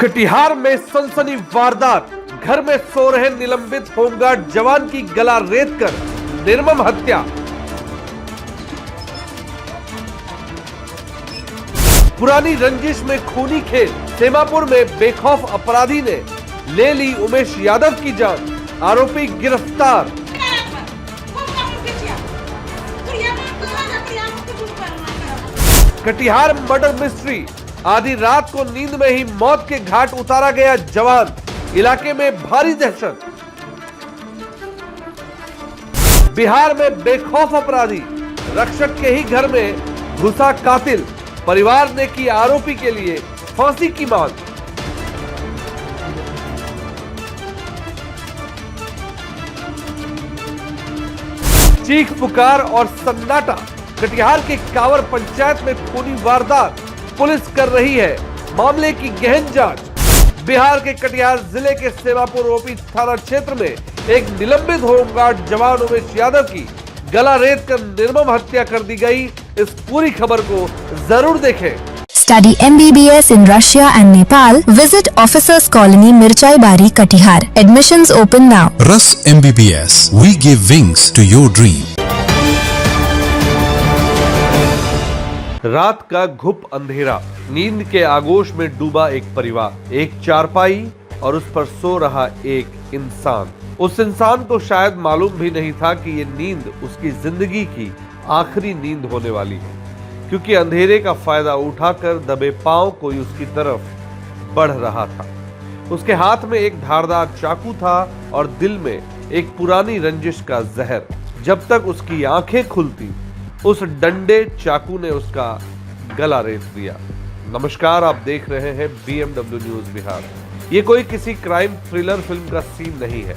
कटिहार में सनसनी वारदात, घर में सो रहे निलंबित होमगार्ड जवान की गला रेत कर निर्मम हत्या। पुरानी रंजिश में खूनी खेल, सेमापुर में बेखौफ अपराधी ने ले ली उमेश यादव की जान, आरोपी गिरफ्तार। कटिहार मर्डर मिस्ट्री, आधी रात को नींद में ही मौत के घाट उतारा गया जवान, इलाके में भारी दहशत। बिहार में बेखौफ अपराधी, रक्षक के ही घर में घुसा कातिल, परिवार ने की आरोपी के लिए फांसी की मांग। चीख पुकार और सन्नाटा, कटिहार के कांवर पंचायत में खूनी वारदात, पुलिस कर रही है मामले की गहन जांच। बिहार के कटिहार जिले के सेमापुर ओपी थाना क्षेत्र में एक निलंबित होमगार्ड जवान उमेश यादव की गला रेत कर निर्मम हत्या कर दी गई। इस पूरी खबर को जरूर देखें। Study MBBS in Russia and Nepal. Visit Officers Colony, Mirchai Bari, Katihar. Admissions open now. Rus MBBS. We give wings to your dream. रात का घुप अंधेरा, नींद के आगोश में डूबा एक परिवार, एक चारपाई और उस पर सो रहा एक इंसान। उस इंसान को शायद मालूम भी नहीं था कि ये नींद उसकी जिंदगी की आखिरी नींद होने वाली है, क्योंकि अंधेरे का फायदा उठाकर दबे पांव कोई उसकी तरफ बढ़ रहा था। उसके हाथ में एक धारदार चाकू था और दिल में एक पुरानी रंजिश का जहर। जब तक उसकी आंखें खुलती, उस डंडे चाकू ने उसका गला रेत दिया। नमस्कार, आप देख रहे हैं BMW न्यूज बिहार। ये कोई किसी क्राइम थ्रिलर फिल्म का सीन नहीं है,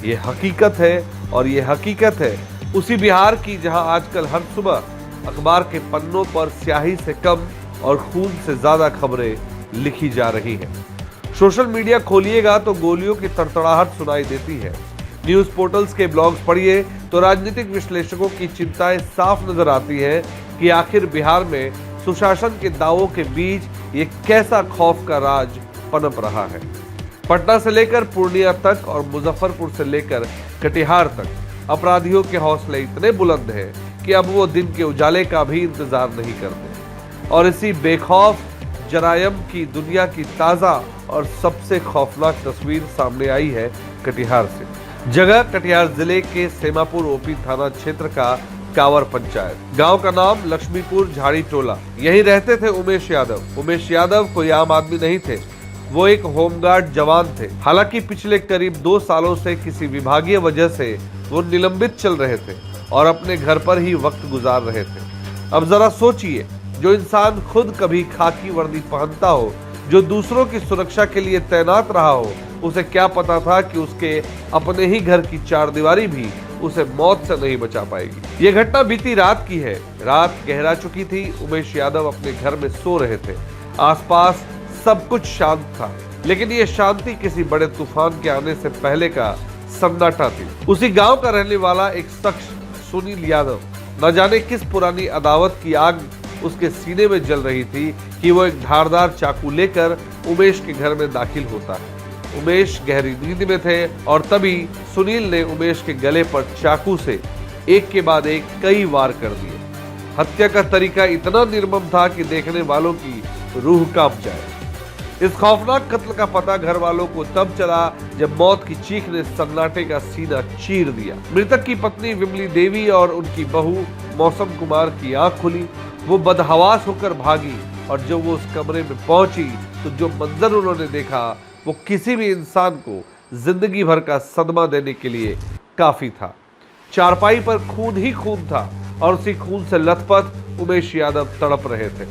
ये हकीकत है। और ये हकीकत है उसी बिहार की जहां आजकल हर सुबह अखबार के पन्नों पर स्याही से कम और खून से ज्यादा खबरें लिखी जा रही हैं। सोशल मीडिया खोलिएगा तो गोलियों की तड़तड़ाहट सुनाई देती है। न्यूज पोर्टल्स के ब्लॉग्स पढ़िए तो राजनीतिक विश्लेषकों की चिंताएं साफ नजर आती है कि आखिर बिहार में सुशासन के दावों के बीच ये कैसा खौफ का राज पनप रहा है। पटना से लेकर पूर्णिया तक और मुजफ्फरपुर से लेकर कटिहार तक अपराधियों के हौसले इतने बुलंद हैं कि अब वो दिन के उजाले का भी इंतजार नहीं करते। और इसी बेखौफ जरायम की दुनिया की ताजा और सबसे खौफनाक तस्वीर सामने आई है कटिहार से। जगह कटिहार जिले के सेमापुर ओपी थाना क्षेत्र का कांवर पंचायत। गांव का नाम लक्ष्मीपुर झाड़ी टोला। यहीं रहते थे उमेश यादव। उमेश यादव कोई आम आदमी नहीं थे, वो एक होमगार्ड जवान थे। हालांकि पिछले करीब 2 सालों से किसी विभागीय वजह से वो निलंबित चल रहे थे और अपने घर पर ही वक्त गुजार रहे थे। अब जरा सोचिए, जो इंसान खुद कभी खाकी वर्दी पहनता हो, जो दूसरों की सुरक्षा के लिए तैनात रहा हो, उसे क्या पता था कि उसके अपने ही घर की चारदीवारी भी उसे मौत से नहीं बचा पाएगी। ये घटना बीती रात की है। रात गहरा चुकी थी। उमेश यादव अपने घर में सो रहे थे। आसपास सब कुछ शांत था, लेकिन ये शांति किसी बड़े तूफान के आने से पहले का सन्नाटा थी। उसी गांव का रहने वाला एक शख्स सुनील यादव, न जाने किस पुरानी अदावत की आग उसके सीने में जल रही थी कि वो एक धारदार चाकू लेकर उमेश के घर में दाखिल होता है। उमेश गहरी नींद में थे और तभी सुनील ने उमेश के गले पर चाकू से एक के बाद एक कई वार कर दिए। हत्या का तरीका इतना निर्मम था कि देखने वालों की रूह कांप जाए। इस खौफनाक कत्ल का पता घर वालों को तब चला जब मौत की चीख ने सन्नाटे का सीना चीर दिया। मृतक की पत्नी विमली देवी और उनकी बहू मौसम कुमार की आंख खुली। वो बदहवास होकर भागी और जब वो उस कमरे में पहुंची तो जो मंजर उन्होंने देखा वो किसी भी इंसान को जिंदगी भर का सदमा देने के लिए काफी था। चारपाई पर खून ही खून था और उसी खून से लथपथ उमेश यादव तड़प रहे थे।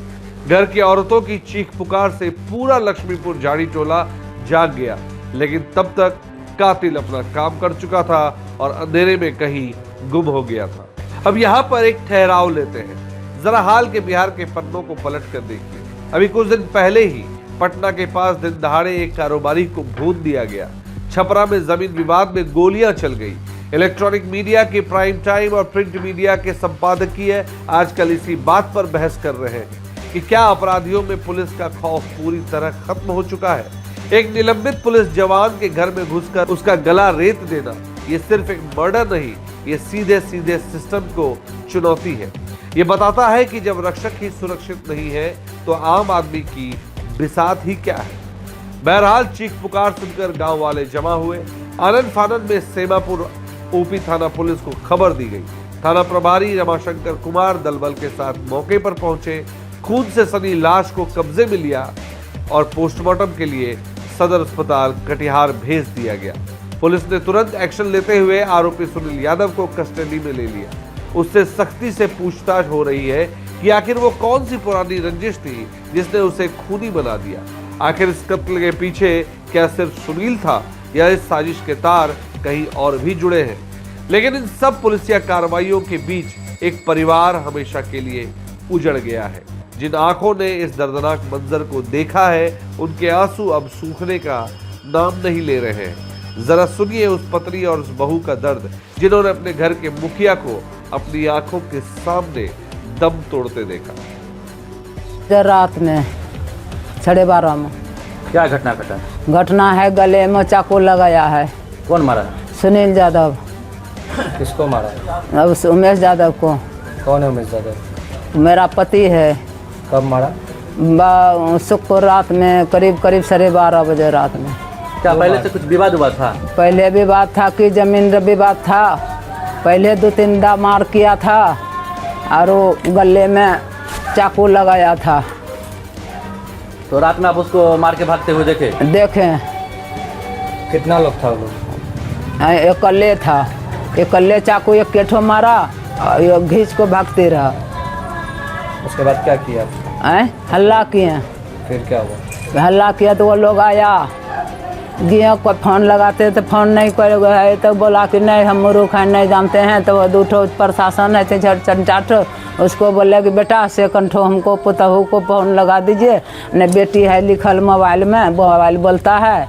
घर की औरतों की चीख पुकार से पूरा लक्ष्मीपुर झाड़ी टोला जाग गया, लेकिन तब तक कातिल अपना काम कर चुका था और अंधेरे में कहीं गुम हो गया था। अब यहाँ पर एक ठहराव लेते हैं। जरा हाल के बिहार के पन्नों को पलट कर देखिए। अभी कुछ दिन पहले ही पटना के पास दिन दहाड़े एक कारोबारी को भून दिया गया। छपरा में जमीन विवाद में गोलियां चल गई। इलेक्ट्रॉनिक मीडिया के प्राइम टाइम और प्रिंट मीडिया के संपादकीय आजकल इसी बात पर बहस कर रहे हैं कि क्या अपराधियों में पुलिस का खौफ पूरी तरह खत्म हो चुका है एक निलंबित पुलिस जवान के घर में घुसकर उसका गला रेत देना ये सिर्फ एक मर्डर नहीं, ये सीधे सीधे सिस्टम को चुनौती है। ये बताता है कि जब रक्षक ही सुरक्षित नहीं है तो आम आदमी की बिसात ही क्या है। बहरहाल चीख पुकार सुनकर गांव वाले जमा हुए। आनंद फानंद में सेमापुर ओपी थाना पुलिस को खबर दी गई। थाना प्रभारी रमाशंकर कुमार दलबल के साथ मौके पर पहुंचे, खून से सनी लाश को कब्जे में लिया और पोस्टमार्टम के लिए सदर अस्पताल कटिहार भेज दिया गया। पुलिस ने तुरंत एक्शन लेते हुए आरोपी सुनील यादव को कस्टडी में ले लिया। उससे सख्ती से पूछताछ हो रही है कि आखिर वो कौन सी पुरानी रंजिश थी जिसने उसे खूनी बना दिया। आखिर इस कत्ल के पीछे क्या सिर्फ सुनील था या इस साजिश के तार कहीं और भी जुड़े हैं। लेकिन इन सब पुलिसिया कार्रवाइयों के बीच एक परिवार हमेशा के लिए उजड़ गया है। जिन आंखों ने इस दर्दनाक मंजर को देखा है उनके आंसू अब सूखने का नाम नहीं ले रहे हैं। जरा सुनिए उस पत्नी और उस बहू का दर्द जिन्होंने अपने घर के मुखिया को अपनी आंखों के सामने दम तोड़ते देखा। रात में 12:30 में क्या घटना घटा? घटना है, गले में चाकू लगाया है। कौन मारा? सुनील यादव। किसको मारा? अब उमेश यादव को। कौन है उमेश यादव? मेरा पति है। कब मारा? शुक्र रात में करीब 12:30 बजे रात में। क्या पहले से कुछ विवाद हुआ था? पहले विवाद था कि जमीन का विवाद था। पहले 2-3 दा मार किया था और वो गले में चाकू लगाया था। तो रात में आप उसको मार के भागते हुए देखे? देखें। कितना लोग था वो लोग? अकेले था। अकेले चाकू एक केठो मारा और घींच को भागते रहा। उसके बाद क्या किया? हल्ला किए। फिर क्या हुआ? हल्ला किया तो वो लोग आया, गिया को फोन लगाते तो फोन नहीं करेगा, तो बोला कि नहीं हम मुरूख हैं नहीं जानते हैं। तो वो 2 ठो प्रशासन है झट उसको बोले कि बेटा से कंठो हमको पुतहू को फोन लगा दीजिए, न बेटी है लिखल मोबाइल में, मोबाइल बोलता है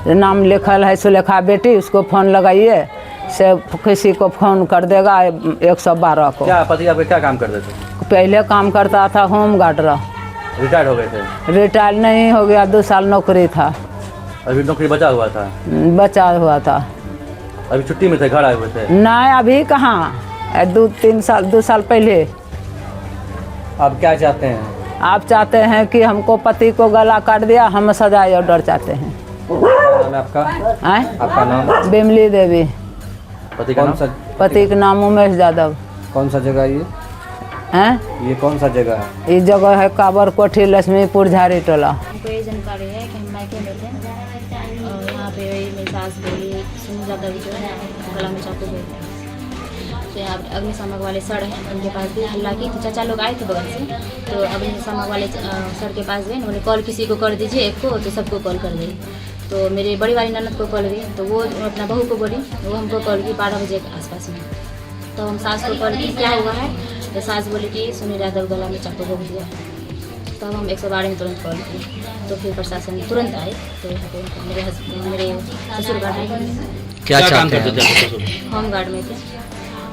नाम लिखल है सुलेखा बेटी, उसको फ़ोन लगाइए से किसी को फ़ोन कर देगा 112 को। क्या पति आपके क्या काम करते थे? पहले काम करता था होम गार्ड रहा। रिटायर्ड हो गए थे? रिटायर नहीं हो गया, 2 साल नौकरी था। अभी नौकरी बचा हुआ था? बचा हुआ था। अभी छुट्टी में थे, घर आए हुए थे? नहीं अभी कहाँ, 2 साल पहले। आप क्या चाहते हैं? आप चाहते हैं कि हमको पति को गला काट दिया, हम सजाए ऑर्डर चाहते हैं। नाम है आपका? आपका नाम? बिमली देवी। पति का नाम? पति का नाम उमेश यादव। कौन सा जगह ये? हैं? ये कौन सा जगह है? ये जगह है काबर कोठी लक्ष्मीपुर झाड़ी टोला। हमको ये जानकारी है कि हम मायके में थे और यहाँ पे मेरी सास बोली सुनील यादव जो है गला में चाकू गए थे। तो यहाँ अग्निशामक वाले सर हैं, उनके पास भी हल्ला की तो चाचा लोग आए थे बगल से, तो अग्निशामक वाले सर के पास गए, उन्होंने कॉल किसी को कर दीजिए एक को, तो सबको कॉल कर दी। तो मेरी बड़ी वाली ननद को कॉल की तो वो अपना बहू को बोली, वो हमको कॉल की 12 बजे के आसपास में। तो हम सास को कॉल की क्या हुआ है, तो सास बोली कि सुनील यादव गला में चाकू भोग दिया। तब हम 112 में तुरंत कॉल किए, तो फिर प्रशासन तुरंत आए। तो मेरे ससुर गार्ड में क्या काम करते थे? होम गार्ड में थे।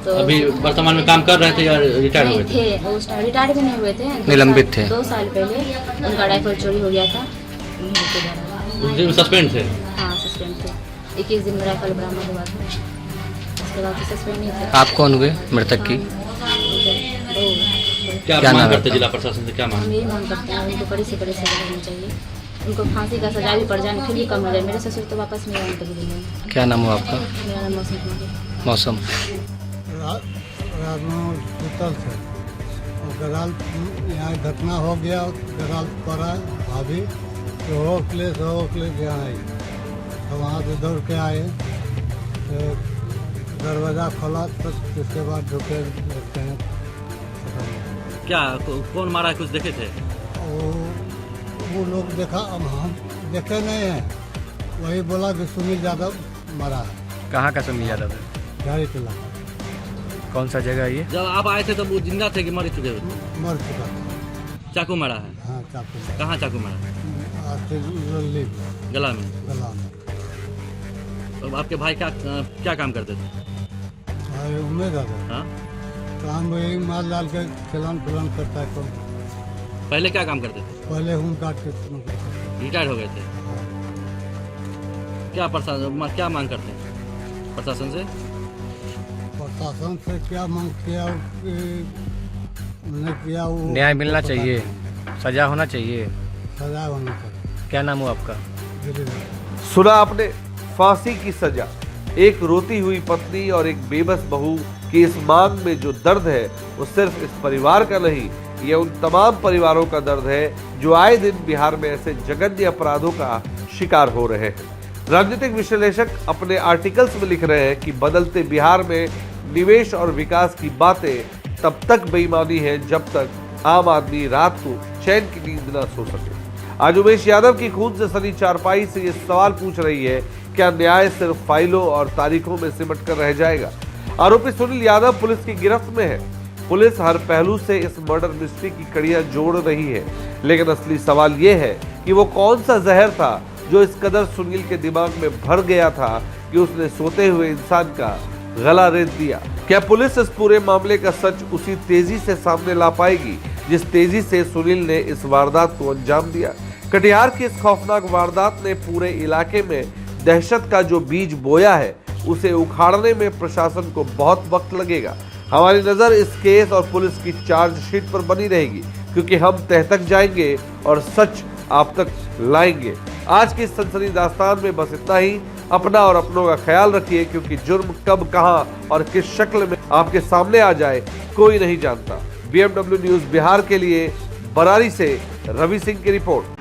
तो अभी वर्तमान में काम कर रहे थे या रिटायर हुए थे? उस टाइम रिटायर भी नहीं हुए थे, निलंबित थे। 2 साल पहले उनका राइफल चोरी हो गया था। सस्पेंड थे? हाँ सस्पेंड थे। 21 दिन में राइफल बरामद हुआ था, उसके बाद सस्पेंड नहीं थे। आप कौन हुए मृतक की? क्या मांग करते जिला प्रशासन से? क्या हम मांग? यही मांग करते हैं उनको बड़ी से बड़ी सजा देनी चाहिए, उनको फांसी का सजा भी पड़ जाए फिर भी कम हो जाए। मेरे ससुर तो वापस नहीं आए कभी दिल्ली। क्या नाम हुआ आपका? मेरा नाम मौसम कुमार। मौसम। रात में हॉस्पिटल से और गराल यहाँ घटना हो गया, गराल पड़ा भाभी तो होकलेस यहाँ आई। तो वहाँ से दौड़ के आए, दरवाज़ा खोला तो उसके बाद ढुके देखते हैं। क्या कौन मारा है, कुछ देखे थे? वो लोग देखा, अब हम देखे नहीं हैं। वही बोला कि सुनील यादव मरा है। कहाँ का सुनील यादव है? झाड़ी टोला। कौन सा जगह है ये? जब आप आए थे तब वो जिंदा थे कि मर चुके थे? मर चुका था। चाकू मारा है? हाँ चाकू। कहाँ चाकू मारा? गला में। गला में। तो आपके भाई क्या काम करते थे? अरे उम्मीद है हाँ? काम वही माल डाल के खिलान फिलान करता है। पहले क्या काम करते थे? पहले होम गार्ड के नौकरी करता रिटायर हो गए थे? है। क्या मांग करते हैं प्रशासन से? प्रशासन से क्या मांग किया कि नहीं किया वो न्याय मिलना पता चाहिए, नहीं। सजा होना चाहिए। सजा होना चाहिए। क्या नाम हो आपका? गिरिराज। सुना आपने, फांसी की सजा। एक रोती हुई पत्नी और एक बेबस बहू की इस मांग में जो दर्द है वो सिर्फ इस परिवार का नहीं, ये उन तमाम परिवारों का दर्द है जो आए दिन बिहार में ऐसे जघन्य अपराधों का शिकार हो रहे हैं। राजनीतिक विश्लेषक अपने आर्टिकल्स में लिख रहे हैं कि बदलते बिहार में निवेश और विकास की बातें तब तक बेईमानी है जब तक आम आदमी रात को चैन की नींद न सो सके। आज उमेश यादव की खून से सनी चारपाई से ये सवाल पूछ रही है, क्या न्याय सिर्फ फाइलों और तारीखों में सिमट कर रह जाएगा? आरोपी सुनील यादव पुलिस की गिरफ्त में है। पुलिस हर पहलू से इस मर्डर मिस्ट्री की कड़ियां जोड़ रही है, लेकिन असली सवाल ये है कि वो कौन सा जहर था जो इस कदर सुनील के दिमाग में भर गया था कि उसने सोते हुए इंसान का गला रेत दिया। क्या पुलिस इस पूरे मामले का सच उसी तेजी से सामने ला पाएगी जिस तेजी से सुनील ने इस वारदात को अंजाम दिया? कटिहार की इस खौफनाक वारदात ने पूरे इलाके में दहशत का जो बीज बोया है उसे उखाड़ने में प्रशासन को बहुत वक्त लगेगा। हमारी नजर इस केस और पुलिस की चार्जशीट पर बनी रहेगी, क्योंकि हम तह तक जाएंगे और सच आप तक लाएंगे। आज की सनसनी दास्तान में बस इतना ही। अपना और अपनों का ख्याल रखिए, क्योंकि जुर्म कब, कहां और किस शक्ल में आपके सामने आ जाए कोई नहीं जानता। BMW न्यूज बिहार के लिए बरारी से रवि सिंह की रिपोर्ट।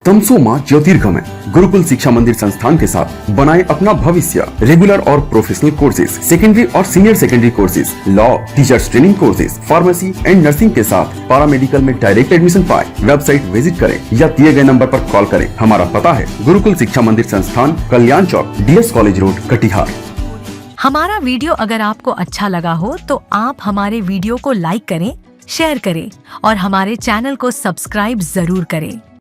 तमसो मां ज्योतिर्गमय गुरुकुल शिक्षा मंदिर संस्थान के साथ बनाए अपना भविष्य। रेगुलर और प्रोफेशनल कोर्सेज, सेकेंडरी और senior secondary courses, law, teachers training courses, pharmacy and nursing के साथ पैरामेडिकल में डायरेक्ट एडमिशन पाए। वेबसाइट विजिट करें या दिए गए नंबर पर कॉल करें। हमारा पता है गुरुकुल शिक्षा मंदिर संस्थान, कल्याण चौक, DS कॉलेज रोड, कटिहार। हमारा वीडियो अगर आपको अच्छा लगा हो तो आप हमारे वीडियो को लाइक करें, शेयर करें और हमारे चैनल को सब्सक्राइब जरूर करें।